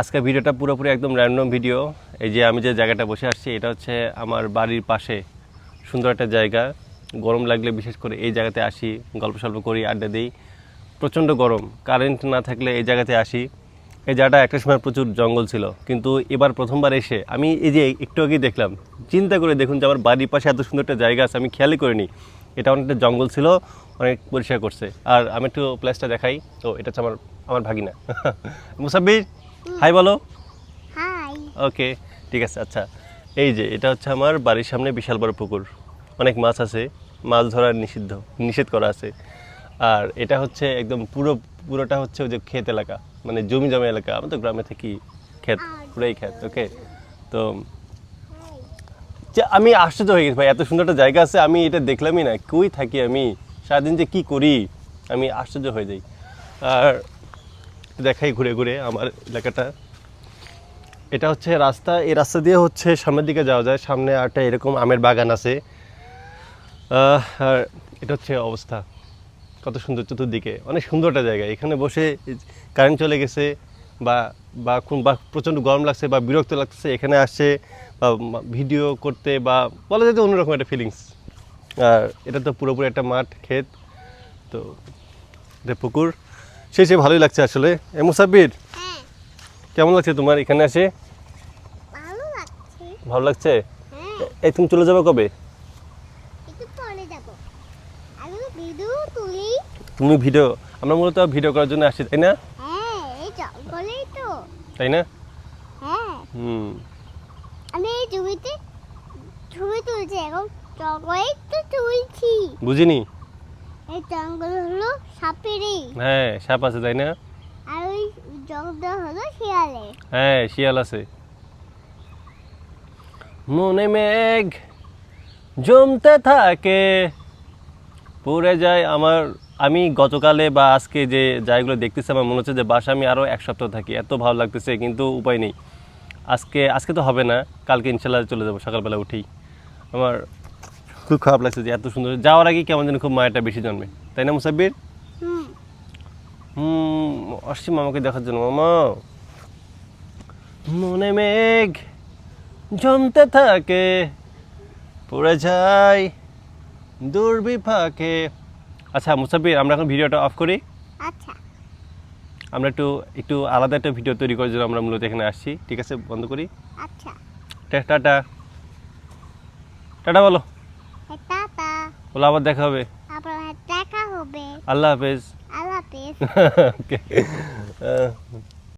আজকে ভিডিওটা পুরোপুরি একদম র্যান্ডম ভিডিও। এই যে আমি যে জায়গাটা বসে আসছি এটা হচ্ছে আমার বাড়ির পাশে সুন্দর একটা জায়গা। গরম লাগলে বিশেষ করে এই জায়গাতে আসি, গল্প সল্প করি, আড্ডা দিই। প্রচণ্ড গরম, কারেন্ট না থাকলে এই জায়গাতে আসি। এই জায়গাটা একটা সময় প্রচুর জঙ্গল ছিল, কিন্তু এবার প্রথমবার এসে আমি এই যে একটু আগেই দেখলাম, চিন্তা করে দেখুন যে আমার বাড়ির পাশে এত সুন্দর একটা জায়গা আছে, আমি খেয়ালই করিনি। এটা অনেকটা জঙ্গল ছিল, অনেক পরিষ্কার করছে। আর আমি একটু প্লেসটা দেখাই। তো এটা হচ্ছে আমার আমার ভাগিনা মুসাব্বির, হাই বলো। হাই। ওকে, ঠিক আছে। আচ্ছা, এই যে এটা হচ্ছে আমার বাড়ির সামনে বিশাল বড় পুকুর, অনেক মাছ আছে, মাছ ধরা নিষেধ করা আছে। আর এটা হচ্ছে একদম পুরোটা হচ্ছে ওই যে ক্ষেত এলাকা, মানে জমি জমা এলাকা। আমি তো গ্রামে থাকি, ক্ষেত, পুরোই ক্ষেত। ওকে, তো আমি আশ্চর্য হয়ে গেছি ভাই, এত সুন্দর একটা জায়গা আছে, আমি এটা দেখলামই না। কই থাকি আমি, সারাদিন যে কি করি, আমি আশ্চর্য হয়ে যাই। আর দেখাই ঘুরে ঘুরে আমার এলাকাটা। এটা হচ্ছে রাস্তা, এই রাস্তা দিয়ে হচ্ছে সামনের দিকে যাওয়া যায়। সামনে একটা এরকম আমের বাগান আছে। আর এটা হচ্ছে অবস্থা, কত সুন্দর চতুর্দিকে, অনেক সুন্দর একটা জায়গা। এখানে বসে কারেন্ট চলে গেছে বা বা প্রচণ্ড গরম লাগছে বা বিরক্ত লাগছে, এখানে আসছে বা ভিডিও করতে বা বলা যায় যে অন্যরকম একটা ফিলিংস। আর এটা তো পুরোপুরি একটা মাঠ, ক্ষেত, তো এটা পুকুর, সে ভালোই লাগছে আসলে। মুসাব্বির, হ্যাঁ, কেমন লাগছে তোমার এখানে আসে? ভালো লাগছে। ভালো লাগছে? হ্যাঁ, এই তুমি চলে যাবে কবে? একটু পরে যাব। আমি ভিডিও তুলি। তুমি ভিডিও, আমরা মূলত ভিডিও করার জন্য আসছি, তাই না? হ্যাঁ, এই জঙ্গলেই তো। তাই না? হ্যাঁ, আমি এই জমিতে ছবি তুলছি, এখন জঙ্গলেই তো তুলছি। বুঝিনি। এই জঙ্গল হলো সাপেরই, হ্যাঁ, সাপ আছে, তাই না? আর ওই জঙ্গল হলো শিয়ালের। হ্যাঁ, শিয়াল আছে। মনে মেঘ জমতে থাকে, পড়ে যায় আমার। আমি গতকালে বা আজকে যে জায়গাগুলো দেখতেছি, আমার মনে হচ্ছে যে বাসা আমি আরও এক সপ্তাহ থাকি, এত ভালো লাগতেছে, কিন্তু উপায় নেই। আজকে তো হবে না, কালকে ইনশাল্লাহ চলে যাবো সকালবেলা উঠেই। আমার খুব খারাপ লাগছে যে এত সুন্দর, যাওয়ার আগে কেমন যেন খুব মায়াটা বেশি জন্মে, তাই না মুসাব্বির? আসছি মামাকে দেখার জন্য। মামা, মনে মেঘ জমতে থাকে, পড়ে যায় দুর্বিপাকে। আচ্ছা মুসাব্বির, আমরা এখন ভিডিওটা অফ করি। আচ্ছা, আমরা একটু আলাদা একটা ভিডিও তৈরি করার জন্য আমরা মূলত এখানে আসছি। ঠিক আছে, বন্ধ করি। আচ্ছা। টাটা, টাটা বলো। টাটা। বলো আবার দেখা হবে। আবার দেখা হবে। আল্লাহ হাফেজ। আল্লাহ হাফেজ। Okay.